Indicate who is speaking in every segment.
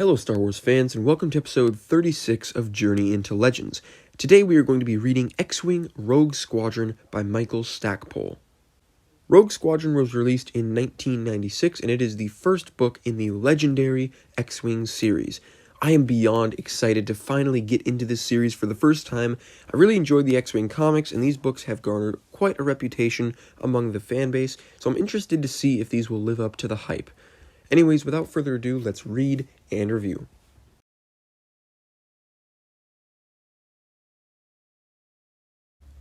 Speaker 1: Hello Star Wars fans, and welcome to episode 36 of Journey into Legends. Today we are going to be reading X-Wing Rogue Squadron by Michael Stackpole. Rogue Squadron was released in 1996, and it is the first book in the legendary X-Wing series. I am beyond excited to finally get into this series for the first time. I really enjoyed the X-Wing comics, and these books have garnered quite a reputation among the fanbase, so I'm interested to see if these will live up to the hype. Anyways, without further ado, let's read and review.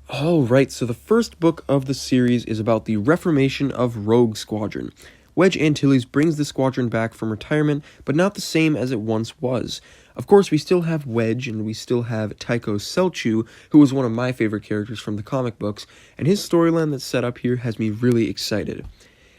Speaker 1: Alright, so the first book of the series is about the reformation of Rogue Squadron. Wedge Antilles brings the squadron back from retirement, but not the same as it once was. Of course, we still have Wedge, and we still have Tycho Selchu, who was one of my favorite characters from the comic books, and his storyline that's set up here has me really excited.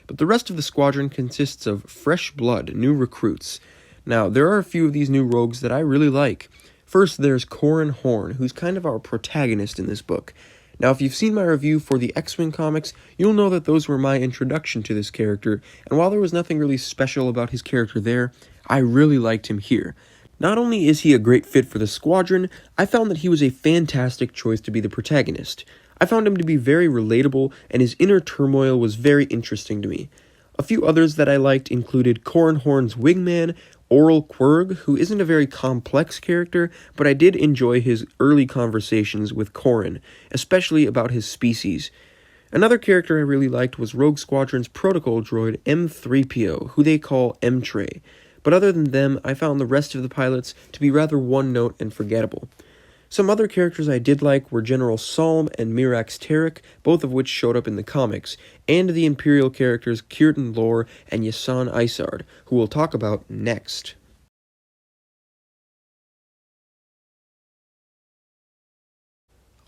Speaker 1: But the rest of the squadron consists of fresh blood, new recruits. Now, there are a few of these new rogues that I really like. First, there's Corran Horn, who's kind of our protagonist in this book. Now, if you've seen my review for the X-Wing comics, you'll know that those were my introduction to this character, and while there was nothing really special about his character there, I really liked him here. Not only is he a great fit for the squadron, I found that he was a fantastic choice to be the protagonist. I found him to be very relatable, and his inner turmoil was very interesting to me. A few others that I liked included Corran Horn's wingman, Oral Quirg, who isn't a very complex character, but I did enjoy his early conversations with Corran, especially about his species. Another character I really liked was Rogue Squadron's protocol droid M3PO, who they call M-Tray. But other than them, I found the rest of the pilots to be rather one-note and forgettable. Some other characters I did like were General Salm and Mirax Tarek, both of which showed up in the comics, and the Imperial characters Kierton Lore and Yasan Isard, who we'll talk about next.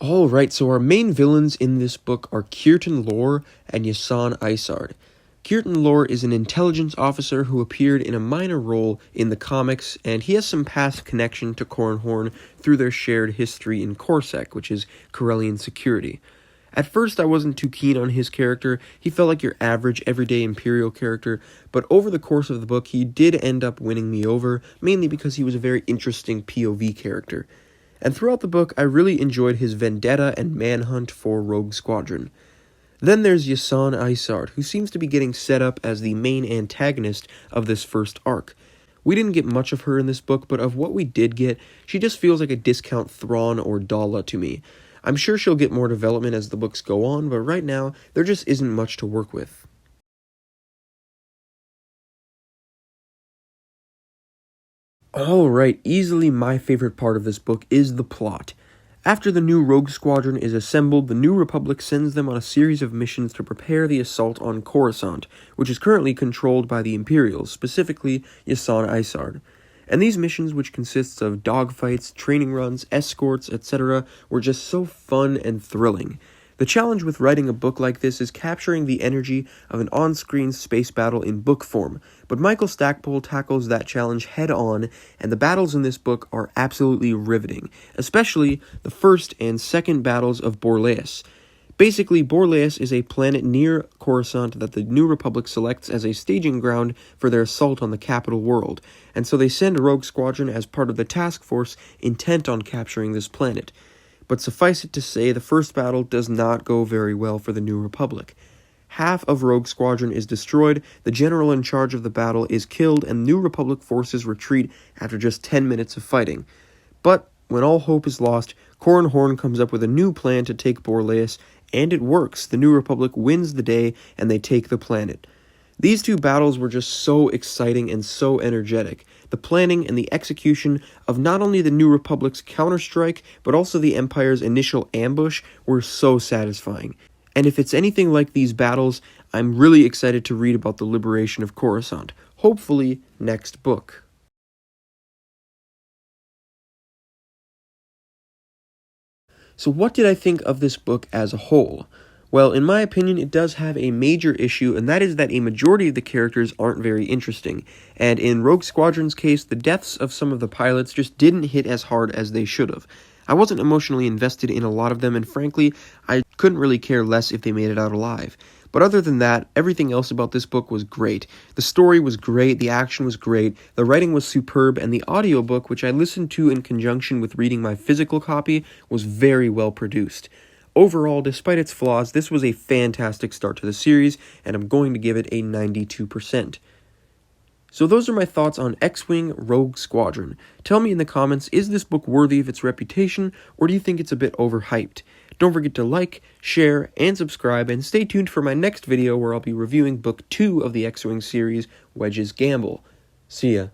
Speaker 1: Alright, so our main villains in this book are Kierton Lore and Yasan Isard. Kierton Lore is an intelligence officer who appeared in a minor role in the comics, and he has some past connection to Corran Horn through their shared history in Coruscant, which is Corellian security. At first, I wasn't too keen on his character. He felt like your average, everyday Imperial character, but over the course of the book, he did end up winning me over, mainly because he was a very interesting POV character. And throughout the book, I really enjoyed his vendetta and manhunt for Rogue Squadron. Then there's Yasan Isard, who seems to be getting set up as the main antagonist of this first arc. We didn't get much of her in this book, but of what we did get, she just feels like a discount Thrawn or Dala to me. I'm sure she'll get more development as the books go on, but right now, there just isn't much to work with. Alright, easily my favorite part of this book is the plot. After the new Rogue Squadron is assembled, the New Republic sends them on a series of missions to prepare the assault on Coruscant, which is currently controlled by the Imperials, specifically Yasan Isard. And these missions, which consists of dogfights, training runs, escorts, etc., were just so fun and thrilling. The challenge with writing a book like this is capturing the energy of an on-screen space battle in book form, but Michael Stackpole tackles that challenge head-on, and the battles in this book are absolutely riveting, especially the first and second battles of Borleas. Basically, Borleas is a planet near Coruscant that the New Republic selects as a staging ground for their assault on the capital world, and so they send a Rogue Squadron as part of the task force intent on capturing this planet. But suffice it to say, the first battle does not go very well for the New Republic. Half of Rogue Squadron is destroyed, the general in charge of the battle is killed, and New Republic forces retreat after just 10 minutes of fighting. But when all hope is lost, Corran Horn comes up with a new plan to take Borleas, and it works. The New Republic wins the day, and they take the planet. These two battles were just so exciting and so energetic. The planning and the execution of not only the New Republic's counterstrike, but also the Empire's initial ambush were so satisfying. And if it's anything like these battles, I'm really excited to read about the liberation of Coruscant. Hopefully, next book. So what did I think of this book as a whole? Well, in my opinion, it does have a major issue, and that is that a majority of the characters aren't very interesting. And in Rogue Squadron's case, the deaths of some of the pilots just didn't hit as hard as they should have. I wasn't emotionally invested in a lot of them, and frankly, I couldn't really care less if they made it out alive. But other than that, everything else about this book was great. The story was great, the action was great, the writing was superb, and the audiobook, which I listened to in conjunction with reading my physical copy, was very well produced. Overall, despite its flaws, this was a fantastic start to the series, and I'm going to give it a 92%. So those are my thoughts on X-Wing Rogue Squadron. Tell me in the comments, is this book worthy of its reputation, or do you think it's a bit overhyped? Don't forget to like, share, and subscribe, and stay tuned for my next video where I'll be reviewing Book 2 of the X-Wing series, Wedge's Gamble. See ya.